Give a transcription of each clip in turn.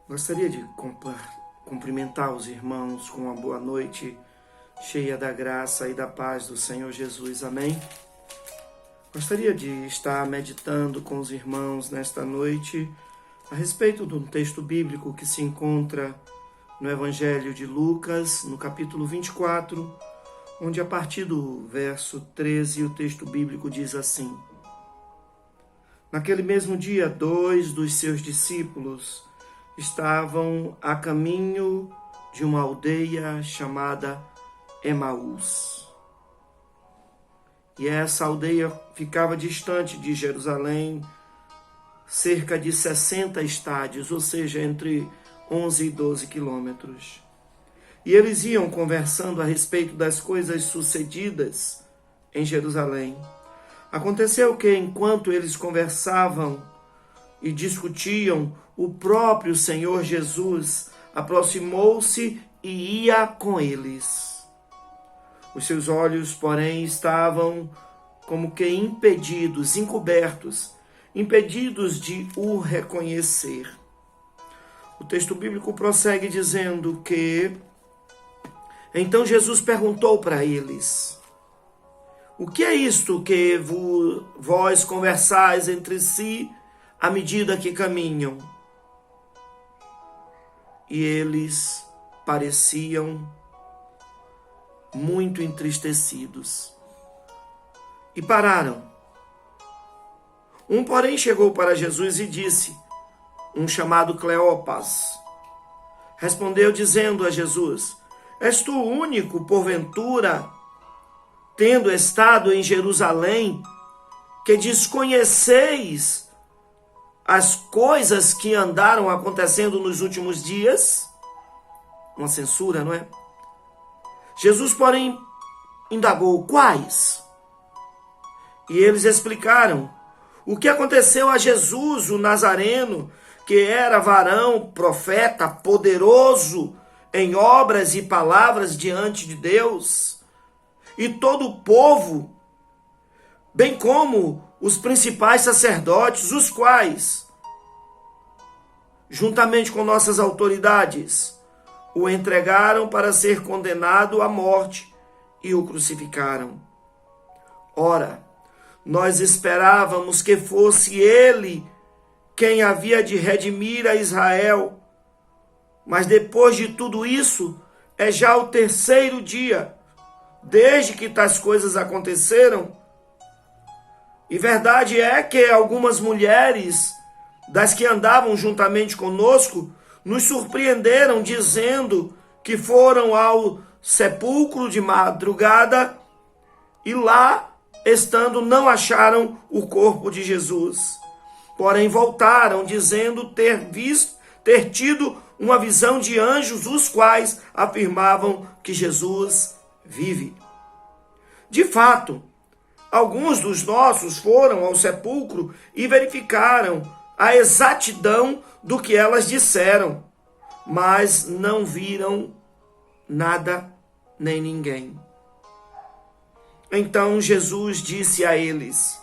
Gostaria de cumprimentar os irmãos com uma boa noite, cheia da graça e da paz do Senhor Jesus. Amém? Gostaria de estar meditando com os irmãos nesta noite a respeito de um texto bíblico que se encontra no Evangelho de Lucas, no capítulo 24, onde a partir do verso 13 o texto bíblico diz assim: Naquele mesmo dia, 2 dos seus discípulos estavam a caminho de uma aldeia chamada Emaús. E essa aldeia ficava distante de Jerusalém, cerca de 60 estádios, ou seja, entre 11 e 12 quilômetros. E eles iam conversando a respeito das coisas sucedidas em Jerusalém. Aconteceu que, enquanto eles conversavam e discutiam, o próprio Senhor Jesus aproximou-se e ia com eles. Os seus olhos, porém, estavam como que impedidos, encobertos, impedidos de o reconhecer. O texto bíblico prossegue dizendo que então Jesus perguntou para eles: o que é isto que vós conversais entre si à medida que caminham? E eles pareciam muito entristecidos e pararam. Um, porém, chegou para Jesus e disse, um chamado Cleopas, respondeu dizendo a Jesus: És tu o único, porventura, tendo estado em Jerusalém, que desconheceis as coisas que andaram acontecendo nos últimos dias? Uma censura, não é? Jesus, porém, indagou: quais? E eles explicaram o que aconteceu a Jesus, o Nazareno, que era varão, profeta, poderoso em obras e palavras diante de Deus, e todo o povo, bem como os principais sacerdotes, os quais, juntamente com nossas autoridades, o entregaram para ser condenado à morte e o crucificaram. Ora, nós esperávamos que fosse ele quem havia de redimir a Israel, mas depois de tudo isso, é já o terceiro dia desde que tais coisas aconteceram. E verdade é que algumas mulheres das que andavam juntamente conosco nos surpreenderam dizendo que foram ao sepulcro de madrugada e lá, estando, não acharam o corpo de Jesus. Porém voltaram dizendo ter tido uma visão de anjos, os quais afirmavam que Jesus vive. De fato, alguns dos nossos foram ao sepulcro e verificaram a exatidão do que elas disseram, mas não viram nada nem ninguém. Então Jesus disse a eles: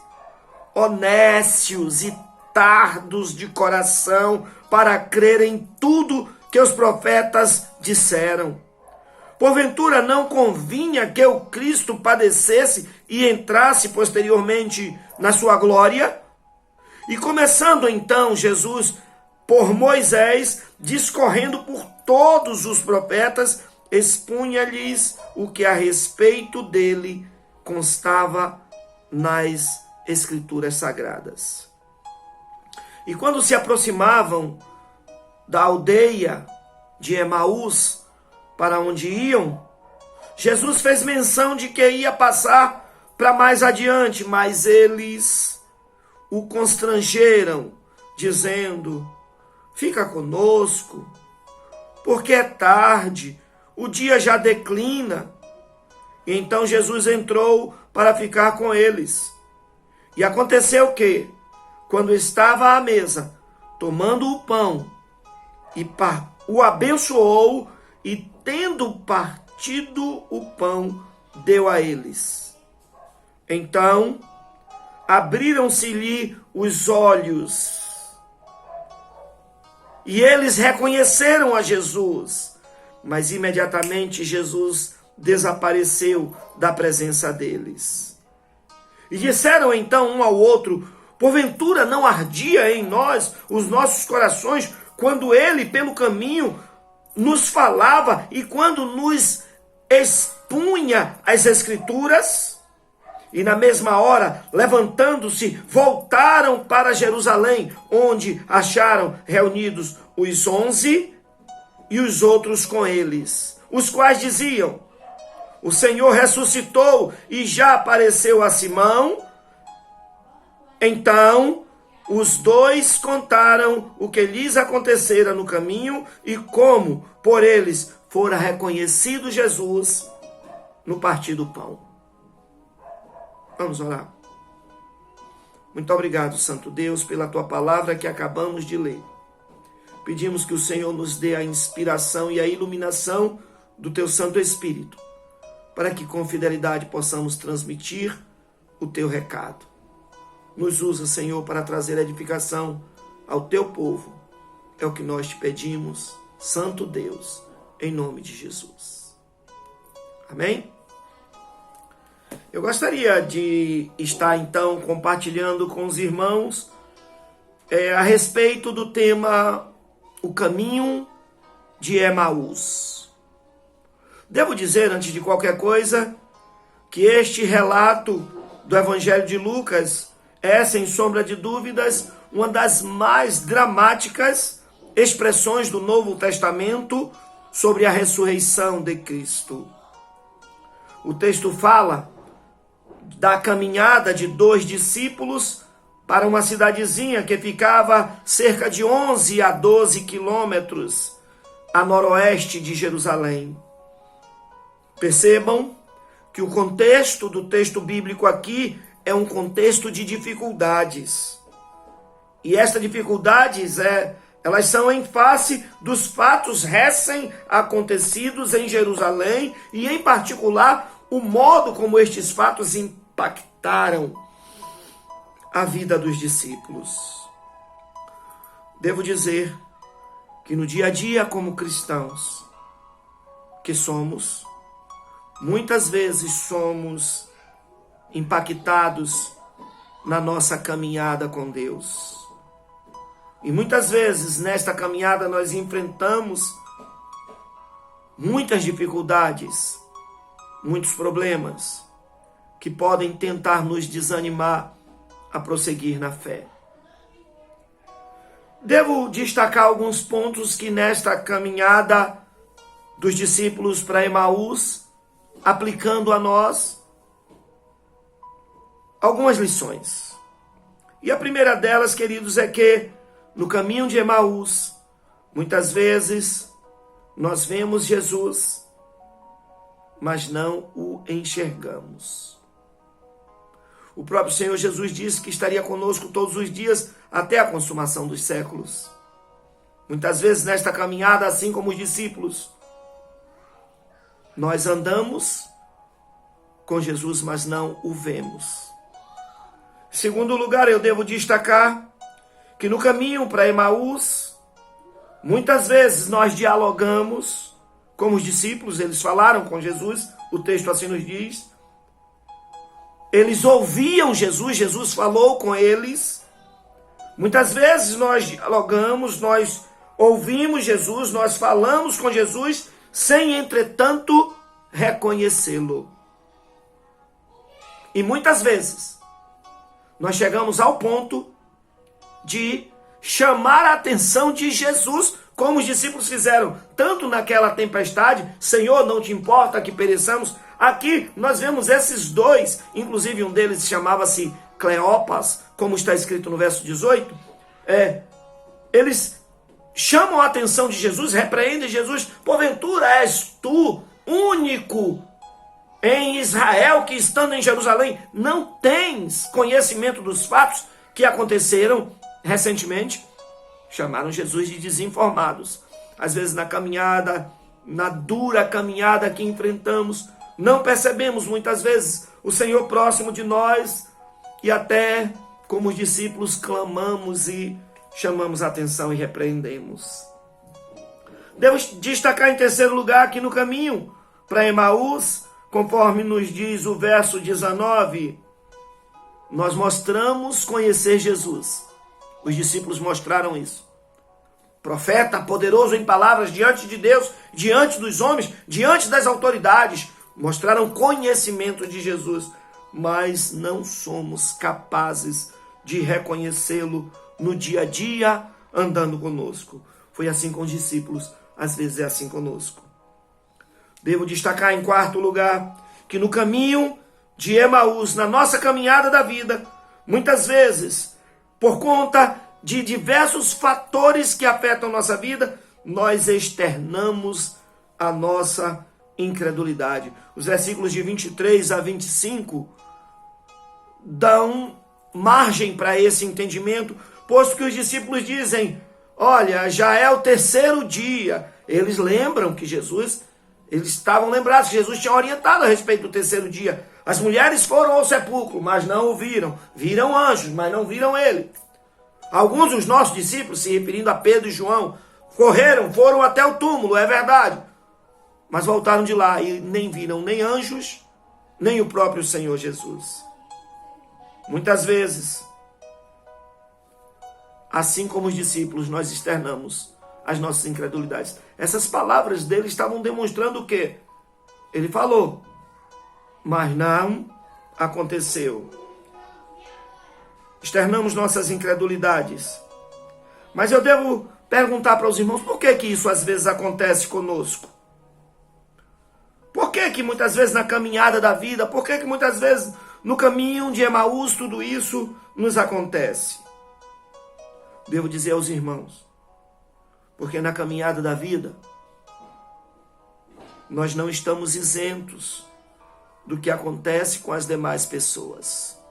ó nécios e tardos de coração para crer em tudo que os profetas disseram. Porventura não convinha que o Cristo padecesse e entrasse posteriormente na sua glória? E começando então Jesus por Moisés, discorrendo por todos os profetas, expunha-lhes o que a respeito dele constava nas Escrituras Sagradas. E quando se aproximavam da aldeia de Emaús, para onde iam, Jesus fez menção de que ia passar para mais adiante, mas eles o constrangeram, dizendo: fica conosco, porque é tarde, o dia já declina. E então Jesus entrou para ficar com eles. E aconteceu que, quando estava à mesa, tomando o pão, e o abençoou, e tendo partido o pão, deu a eles. Então, abriram-se-lhe os olhos, E eles reconheceram a Jesus, mas imediatamente Jesus desapareceu da presença deles. E disseram então um ao outro: porventura não ardia em nós os nossos corações quando ele pelo caminho nos falava e quando nos expunha as Escrituras? E na mesma hora, levantando-se, voltaram para Jerusalém, onde acharam reunidos os 11 e os outros com eles, os quais diziam: o Senhor ressuscitou e já apareceu a Simão. Então, os dois contaram o que lhes acontecera no caminho e como por eles fora reconhecido Jesus no partir do pão. Vamos orar. Muito obrigado, Santo Deus, pela tua palavra que acabamos de ler. Pedimos que o Senhor nos dê a inspiração e a iluminação do teu Santo Espírito, para que com fidelidade possamos transmitir o teu recado. Nos usa, Senhor, para trazer edificação ao teu povo. É o que nós te pedimos, Santo Deus, em nome de Jesus. Amém? Eu gostaria de estar, então, compartilhando com os irmãos a respeito do tema O Caminho de Emaús. Devo dizer, antes de qualquer coisa, que este relato do Evangelho de Lucas é, sem sombra de dúvidas, uma das mais dramáticas expressões do Novo Testamento sobre a ressurreição de Cristo. O texto fala da caminhada de 2 discípulos para uma cidadezinha que ficava cerca de 11 a 12 quilômetros a noroeste de Jerusalém. Percebam que o contexto do texto bíblico aqui é um contexto de dificuldades. E estas dificuldades elas são em face dos fatos recém-acontecidos em Jerusalém e, em particular, o modo como estes fatos impactaram a vida dos discípulos. Devo dizer que no dia a dia, como cristãos que somos, muitas vezes somos impactados na nossa caminhada com Deus. E muitas vezes nesta caminhada nós enfrentamos muitas dificuldades, muitos problemas que podem tentar nos desanimar a prosseguir na fé. Devo destacar alguns pontos que nesta caminhada dos discípulos para Emaús, aplicando a nós algumas lições. E a primeira delas, queridos, é que no caminho de Emaús, muitas vezes nós vemos Jesus, mas não o enxergamos. O próprio Senhor Jesus disse que estaria conosco todos os dias até a consumação dos séculos. Muitas vezes nesta caminhada, assim como os discípulos, nós andamos com Jesus, mas não o vemos. Em segundo lugar, eu devo destacar que no caminho para Emaús, muitas vezes nós dialogamos como os discípulos, eles falaram com Jesus, o texto assim nos diz. Eles ouviam Jesus, Jesus falou com eles. Muitas vezes nós dialogamos, nós ouvimos Jesus, nós falamos com Jesus, sem, entretanto, reconhecê-lo. E muitas vezes nós chegamos ao ponto de chamar a atenção de Jesus, como os discípulos fizeram, tanto naquela tempestade, Senhor, não te importa que pereçamos. Aqui nós vemos esses dois, inclusive um deles chamava-se Cleopas, como está escrito no verso 18, eles chamam a atenção de Jesus, repreendem Jesus, porventura és tu, único em Israel, que estando em Jerusalém, não tens conhecimento dos fatos que aconteceram recentemente? Chamaram Jesus de desinformados. Às vezes na caminhada, na dura caminhada que enfrentamos, não percebemos muitas vezes o Senhor próximo de nós e até como os discípulos clamamos e chamamos a atenção e repreendemos. Devo destacar em terceiro lugar que no caminho para Emaús, conforme nos diz o verso 19, nós mostramos conhecer Jesus. Os discípulos mostraram isso. Profeta poderoso em palavras diante de Deus, diante dos homens, diante das autoridades, mostraram conhecimento de Jesus, mas não somos capazes de reconhecê-lo no dia a dia, andando conosco. Foi assim com os discípulos, às vezes é assim conosco. Devo destacar em quarto lugar que no caminho de Emaús, na nossa caminhada da vida, muitas vezes, por conta de diversos fatores que afetam nossa vida, nós externamos a nossa incredulidade. Os versículos de 23 a 25 dão margem para esse entendimento, posto que os discípulos dizem: olha, já é o terceiro dia. Eles lembram que eles estavam lembrados que Jesus tinha orientado a respeito do terceiro dia. As mulheres foram ao sepulcro, mas não o viram. Viram anjos, mas não viram ele. Alguns dos nossos discípulos, se referindo a Pedro e João, foram até o túmulo, é verdade. Mas voltaram de lá e nem viram nem anjos, nem o próprio Senhor Jesus. Muitas vezes, assim como os discípulos, nós externamos as nossas incredulidades. Essas palavras dele estavam demonstrando o quê? Ele falou, mas não aconteceu. Externamos nossas incredulidades. Mas eu devo perguntar para os irmãos, por que isso às vezes acontece conosco? Por que muitas vezes na caminhada da vida, por que muitas vezes no caminho de Emaús tudo isso nos acontece? Devo dizer aos irmãos, porque na caminhada da vida, nós não estamos isentos do que acontece com as demais pessoas.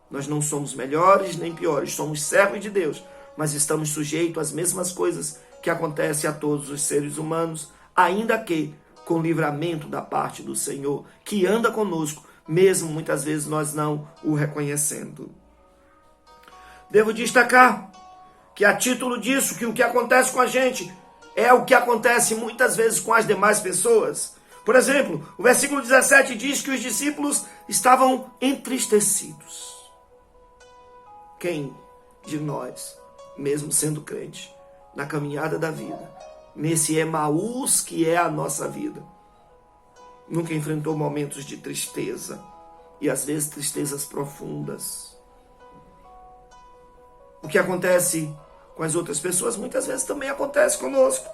Nós não somos melhores nem piores, somos servos de Deus, mas estamos sujeitos às mesmas coisas que acontecem a todos os seres humanos, ainda que com livramento da parte do Senhor, que anda conosco, mesmo muitas vezes nós não o reconhecendo. Devo destacar que a título disso, que o que acontece com a gente é o que acontece muitas vezes com as demais pessoas. Por exemplo, o versículo 17 diz que os discípulos estavam entristecidos. Quem de nós, mesmo sendo crente, na caminhada da vida, nesse Emaús que é a nossa vida, nunca enfrentou momentos de tristeza, e às vezes tristezas profundas? O que acontece com as outras pessoas, muitas vezes também acontece conosco.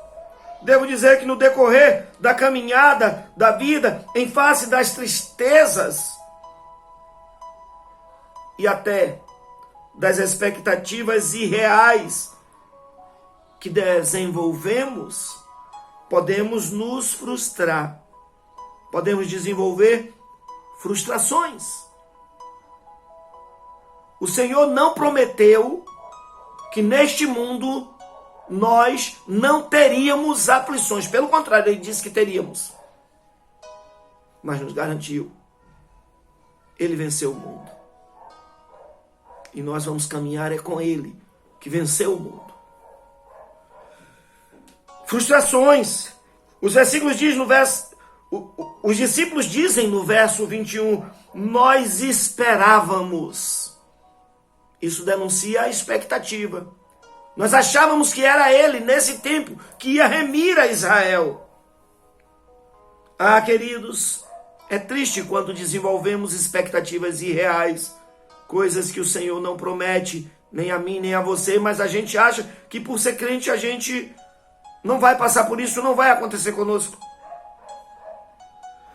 Devo dizer que no decorrer da caminhada da vida, em face das tristezas e até das expectativas irreais que desenvolvemos, podemos nos frustrar, podemos desenvolver frustrações. O Senhor não prometeu que neste mundo nós não teríamos aflições. Pelo contrário, Ele disse que teríamos. Mas nos garantiu. Ele venceu o mundo. E nós vamos caminhar com Ele, que venceu o mundo. Frustrações. Os versículos dizem no verso... Os discípulos dizem no verso 21, nós esperávamos. Isso denuncia a expectativa. Nós achávamos que era Ele, nesse tempo, que ia remir a Israel. Ah, queridos, é triste quando desenvolvemos expectativas irreais, coisas que o Senhor não promete, nem a mim, nem a você, mas a gente acha que por ser crente a gente não vai passar por isso, não vai acontecer conosco.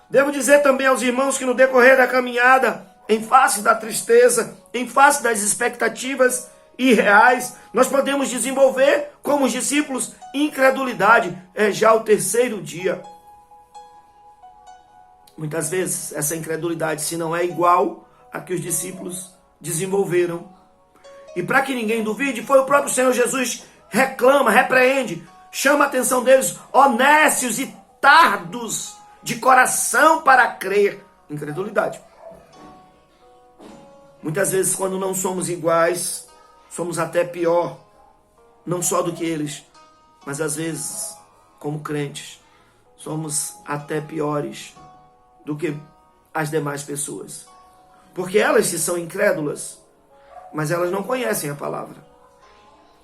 Devo dizer também aos irmãos que no decorrer da caminhada, em face da tristeza, em face das expectativas irreais, nós podemos desenvolver, como os discípulos, incredulidade. É já o terceiro dia. Muitas vezes, essa incredulidade, se não é igual a que os discípulos desenvolveram. E para que ninguém duvide, foi o próprio Senhor Jesus reclama, repreende, chama a atenção deles, ó nécios e tardos de coração para crer. Incredulidade. Muitas vezes, quando não somos iguais, somos até pior, não só do que eles, mas às vezes, como crentes, somos até piores do que as demais pessoas. Porque elas se são incrédulas, mas elas não conhecem a palavra.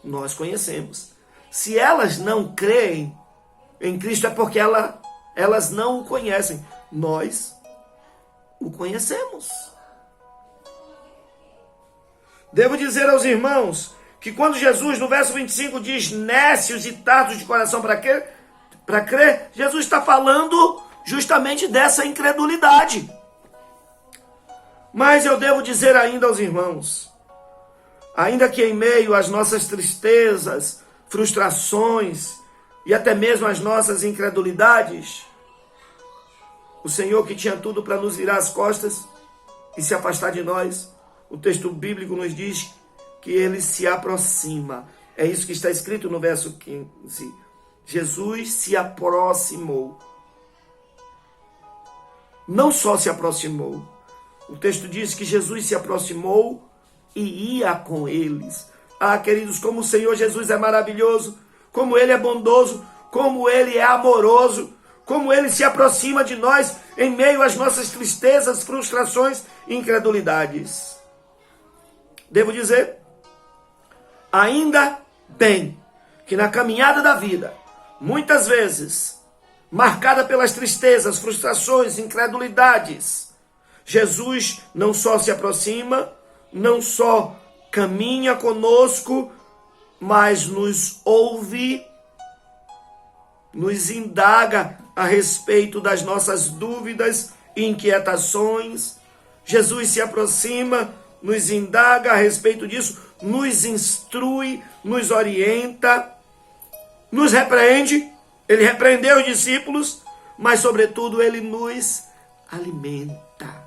Nós conhecemos. Se elas não creem em Cristo, é porque elas não o conhecem. Nós o conhecemos. Devo dizer aos irmãos que quando Jesus, no verso 25, diz nécios e tardos de coração para crer, Jesus está falando justamente dessa incredulidade. Mas eu devo dizer ainda aos irmãos, ainda que em meio às nossas tristezas, frustrações e até mesmo às nossas incredulidades, o Senhor que tinha tudo para nos virar as costas e se afastar de nós, o texto bíblico nos diz que ele se aproxima. É isso que está escrito no verso 15. Jesus se aproximou. Não só se aproximou. O texto diz que Jesus se aproximou e ia com eles. Ah, queridos, como o Senhor Jesus é maravilhoso, como Ele é bondoso, como Ele é amoroso, como Ele se aproxima de nós em meio às nossas tristezas, frustrações e incredulidades. Devo dizer, ainda bem que na caminhada da vida, muitas vezes, marcada pelas tristezas, frustrações, incredulidades, Jesus não só se aproxima, não só caminha conosco, mas nos ouve, nos indaga a respeito das nossas dúvidas e inquietações. Jesus se aproxima, nos indaga a respeito disso, nos instrui, nos orienta, nos repreende. Ele repreendeu os discípulos, mas sobretudo ele nos alimenta.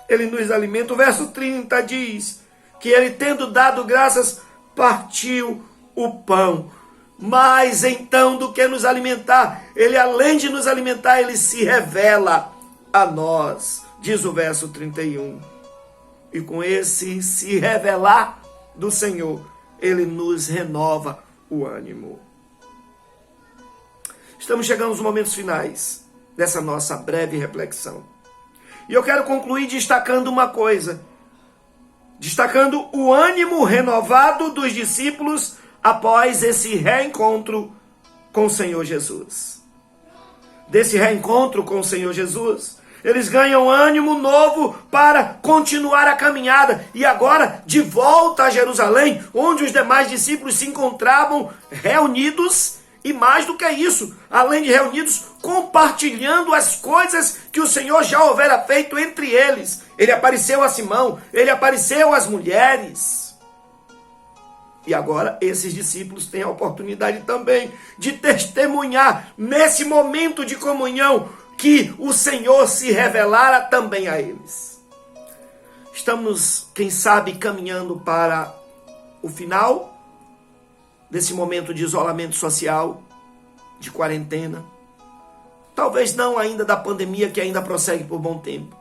Ele nos alimenta. O verso 30 diz que ele, tendo dado graças, partiu o pão. Mas então, do que nos alimentar, ele, além de nos alimentar, ele se revela a nós, diz o verso 31. E com esse se revelar do Senhor, ele nos renova o ânimo. Estamos chegando aos momentos finais dessa nossa breve reflexão. E eu quero concluir destacando uma coisa. Destacando o ânimo renovado dos discípulos após esse reencontro com o Senhor Jesus. Desse reencontro com o Senhor Jesus, eles ganham ânimo novo para continuar a caminhada. E agora, de volta a Jerusalém, onde os demais discípulos se encontravam reunidos. E mais do que isso, além de reunidos, compartilhando as coisas que o Senhor já houvera feito entre eles. Ele apareceu a Simão, ele apareceu às mulheres. E agora esses discípulos têm a oportunidade também de testemunhar nesse momento de comunhão que o Senhor se revelara também a eles. Estamos, quem sabe, caminhando para o final desse momento de isolamento social, de quarentena. Talvez não ainda da pandemia, que ainda prossegue por bom tempo.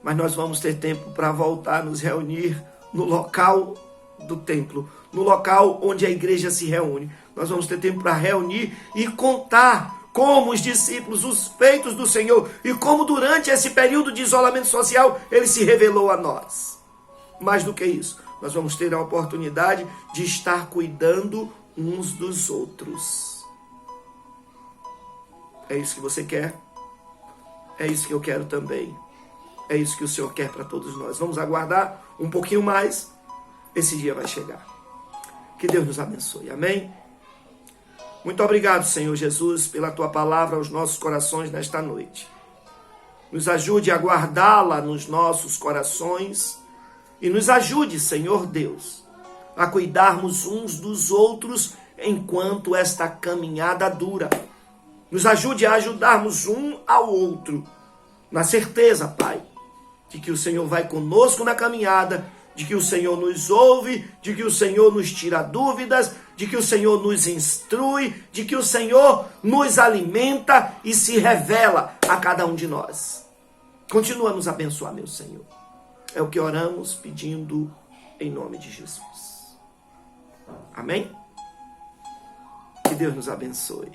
Mas nós vamos ter tempo para voltar a nos reunir no local do templo, no local onde a igreja se reúne. Nós vamos ter tempo para reunir e contar como os discípulos, os feitos do Senhor, e como durante esse período de isolamento social, ele se revelou a nós. Mais do que isso, nós vamos ter a oportunidade de estar cuidando uns dos outros. É isso que você quer? É isso que eu quero também. É isso que o Senhor quer para todos nós. Vamos aguardar um pouquinho mais. Esse dia vai chegar. Que Deus nos abençoe. Amém? Muito obrigado, Senhor Jesus, pela Tua palavra aos nossos corações nesta noite. Nos ajude a guardá-la nos nossos corações e nos ajude, Senhor Deus, a cuidarmos uns dos outros enquanto esta caminhada dura. Nos ajude a ajudarmos um ao outro, na certeza, Pai, de que o Senhor vai conosco na caminhada, de que o Senhor nos ouve, de que o Senhor nos tira dúvidas, de que o Senhor nos instrui, de que o Senhor nos alimenta e se revela a cada um de nós. Continua a nos abençoar, meu Senhor. É o que oramos pedindo em nome de Jesus. Amém? Que Deus nos abençoe.